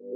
I've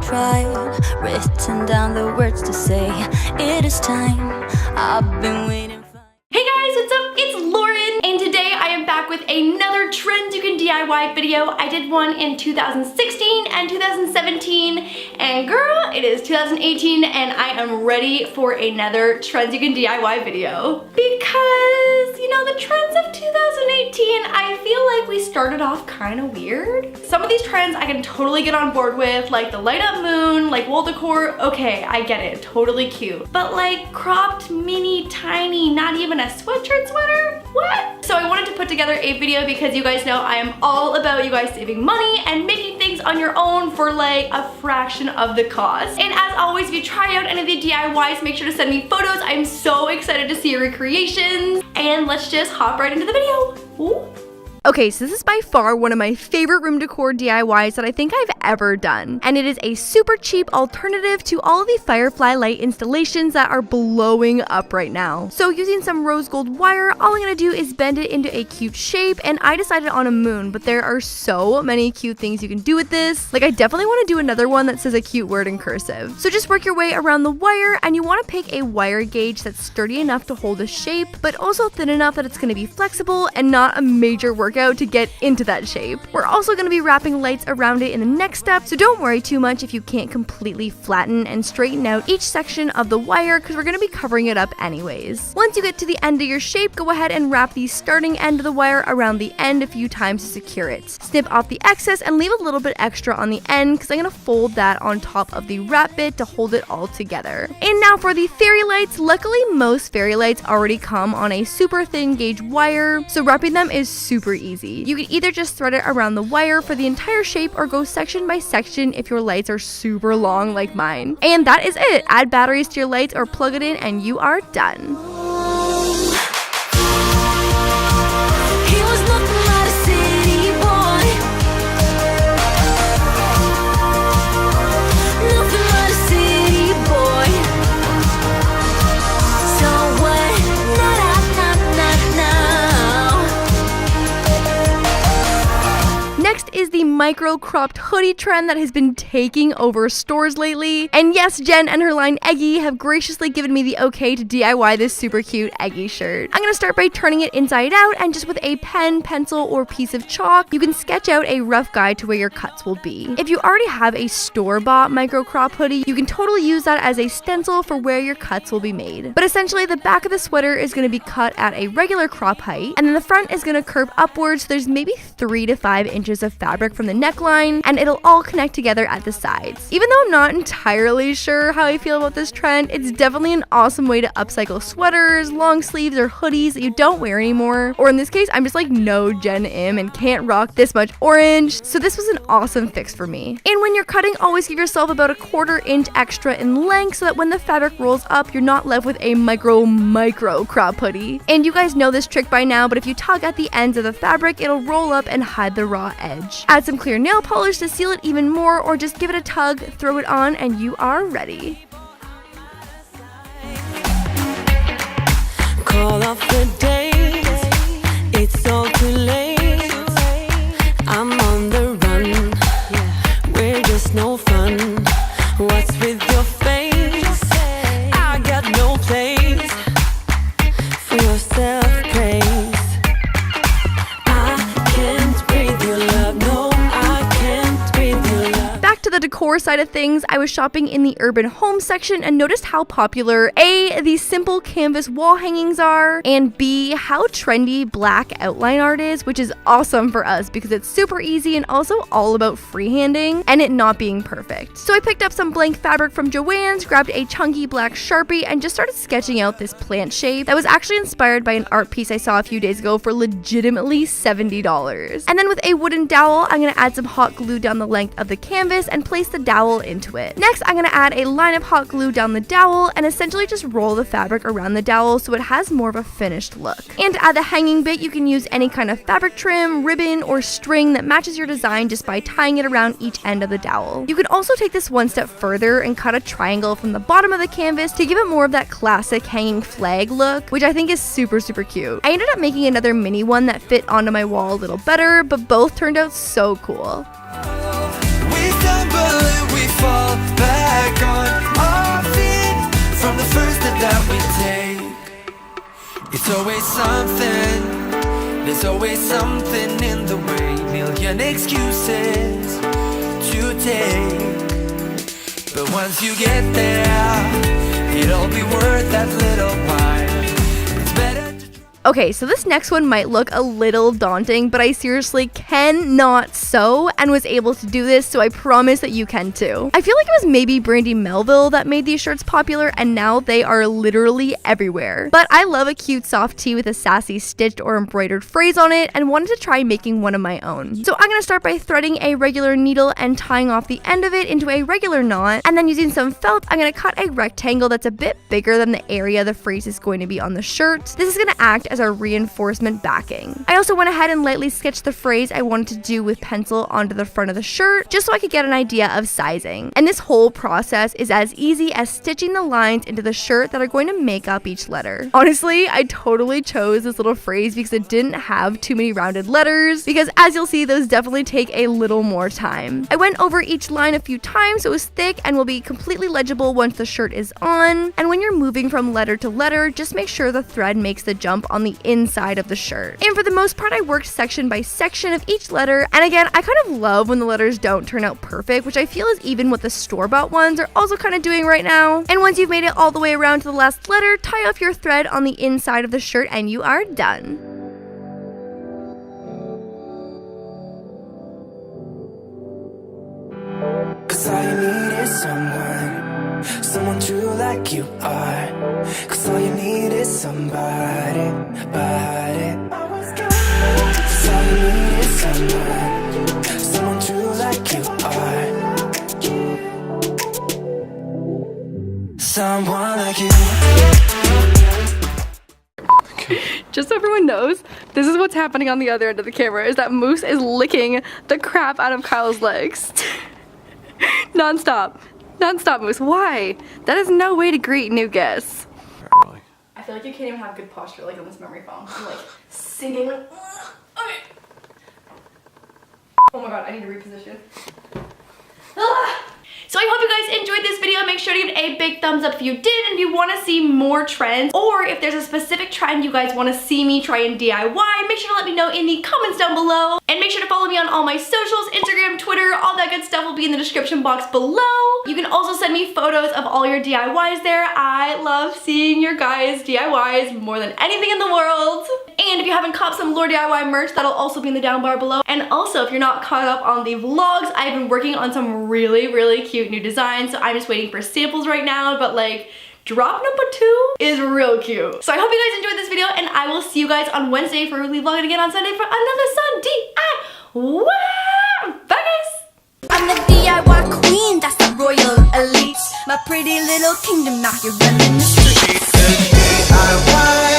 tried, written down the words to say, it is time, I've been waiting. Hey guys, what's up? It's Lauren, and today I am back with another Trends You Can DIY video. I did one in 2016 and 2017, and girl, it is 2018, and I am ready for another Trends You Can DIY video. Because, you know, the trends of 2018, I feel like we started off kind of weird. Some of these trends I can totally get on board with, like the light up moon, like wall decor, okay, I get it, totally cute. But like cropped, mini, tiny, not even a sweatshirt sweater? What? So I wanted to put together a video because you guys know I am all about you guys saving money and making things on your own for like a fraction of the cost. And as always, if you try out any of the DIYs, make sure to send me photos. I'm so excited to see your recreations. And let's just hop right into the video. Ooh. Okay, so this is by far one of my favorite room decor DIYs that I think I've ever done. And it is a super cheap alternative to all of the Firefly light installations that are blowing up right now. So using some rose gold wire, all I'm gonna do is bend it into a cute shape, and I decided on a moon, but there are so many cute things you can do with this. Like I definitely wanna do another one that says a cute word in cursive. So just work your way around the wire, and you wanna pick a wire gauge that's sturdy enough to hold a shape, but also thin enough that it's gonna be flexible and not a major workout to get into that shape. We're also going to be wrapping lights around it in the next step, so don't worry too much if you can't completely flatten and straighten out each section of the wire because we're going to be covering it up anyways. Once you get to the end of your shape, go ahead and wrap the starting end of the wire around the end a few times to secure it. Snip off the excess and leave a little bit extra on the end because I'm going to fold that on top of the wrap bit to hold it all together. And now for the fairy lights. Luckily, most fairy lights already come on a super thin gauge wire, so wrapping them is super easy. You can either just thread it around the wire for the entire shape or go section by section if your lights are super long like mine. And that is it. Add batteries to your lights or plug it in and you are done. Is the micro cropped hoodie trend that has been taking over stores lately. And yes, Jen and her line Eggy have graciously given me the okay to DIY this super cute Eggy shirt. I'm gonna start by turning it inside out, and just with a pen, pencil, or piece of chalk, you can sketch out a rough guide to where your cuts will be. If you already have a store-bought micro crop hoodie, you can totally use that as a stencil for where your cuts will be made. But essentially, the back of the sweater is gonna be cut at a regular crop height, and then the front is gonna curve upwards, so there's maybe 3 to 5 inches of fabric from the neckline, and it'll all connect together at the sides. Even though I'm not entirely sure how I feel about this trend, it's definitely an awesome way to upcycle sweaters, long sleeves, or hoodies that you don't wear anymore. Or in this case, I'm just like no Jen Im and can't rock this much orange, so this was an awesome fix for me. And when you're cutting, always give yourself about a 1/4 inch extra in length so that when the fabric rolls up, you're not left with a micro crop hoodie. And you guys know this trick by now, but if you tug at the ends of the fabric, it'll roll up and hide the raw edge. Add some clear nail polish to seal it even more, or just give it a tug, throw it on, and you are ready. Call off the days, it's all too late. I'm on the run, we're just no fun. What's with your face? I got no place for your self-praise. To the decor side of things, I was shopping in the urban home section and noticed how popular A, these simple canvas wall hangings are, and B, how trendy black outline art is, which is awesome for us because it's super easy and also all about freehanding and it not being perfect. So I picked up some blank fabric from Joann's, grabbed a chunky black Sharpie, and just started sketching out this plant shape that was actually inspired by an art piece I saw a few days ago for legitimately $70. And then with a wooden dowel, I'm gonna add some hot glue down the length of the canvas and then place the dowel into it. Next, I'm going to add a line of hot glue down the dowel and essentially just roll the fabric around the dowel so it has more of a finished look. And to add the hanging bit, you can use any kind of fabric trim, ribbon, or string that matches your design just by tying it around each end of the dowel. You can also take this one step further and cut a triangle from the bottom of the canvas to give it more of that classic hanging flag look, which I think is super cute. I ended up making another mini one that fit onto my wall a little better, but both turned out so cool. We stumble and we fall back on our feet from the first step that we take. It's always something, there's always something in the way, million excuses to take. But once you get there, it'll be worth that little while. It's better to try. Okay, so this next one might look a little daunting, but I seriously cannot sew and was able to do this, so I promise that you can too. I feel like it was maybe Brandy Melville that made these shirts popular, and now they are literally everywhere. But I love a cute soft tee with a sassy stitched or embroidered phrase on it and wanted to try making one of my own. So I'm gonna start by threading a regular needle and tying off the end of it into a regular knot, and then using some felt, I'm gonna cut a rectangle that's a bit bigger than the area the phrase is going to be on the shirt. This is gonna act as a reinforcement backing. I also went ahead and lightly sketched the phrase I wanted to do with pencil onto the front of the shirt, just so I could get an idea of sizing. And this whole process is as easy as stitching the lines into the shirt that are going to make up each letter. Honestly, I totally chose this little phrase because it didn't have too many rounded letters, because as you'll see, those definitely take a little more time. I went over each line a few times so it was thick and will be completely legible once the shirt is on. And when you're moving from letter to letter, just make sure the thread makes the jump on the inside of the shirt. And for the most part, I worked section by section of each letter, and again, I kind of love when the letters don't turn out perfect, which I feel is even what the store-bought ones are also kind of doing right now. And once you've made it all the way around to the last letter, tie off your thread on the inside of the shirt and you are done. Cause all you need is someone true like you are. Cause all you need is somebody. Cause all you need is someone true like you are. Someone like you. Just so everyone knows, this is what's happening on the other end of the camera, is that Moose is licking the crap out of Kyle's legs. Non-stop, Moose. Why? That is no way to greet new guests. I feel like you can't even have good posture like on this memory foam. I'm like singing. Okay. Oh my god, I need to reposition. So I hope you guys enjoyed this video. Make sure to give it a big thumbs up if you did, and if you want to see more trends, or if there's a specific trend you guys want to see me try and DIY, make sure to let me know in the comments down below. And make sure to follow me on all my socials, Instagram, Twitter, all that good stuff will be in the description box below. You can also send me photos of all your DIYs there. I love seeing your guys' DIYs more than anything in the world. And if you haven't caught some LaurDIY merch, that'll also be in the down bar below. And also, if you're not caught up on the vlogs, I've been working on some really cute new designs, so I'm just waiting for samples right now, but like drop number 2 is real cute. So I hope you guys enjoyed this video, and I will see you guys on Wednesday for weekly vlogging again on Sunday for another DIY. Bye guys! I'm the DIY queen, that's the royal elite. My pretty little kingdom, now you're running the streets. DIY.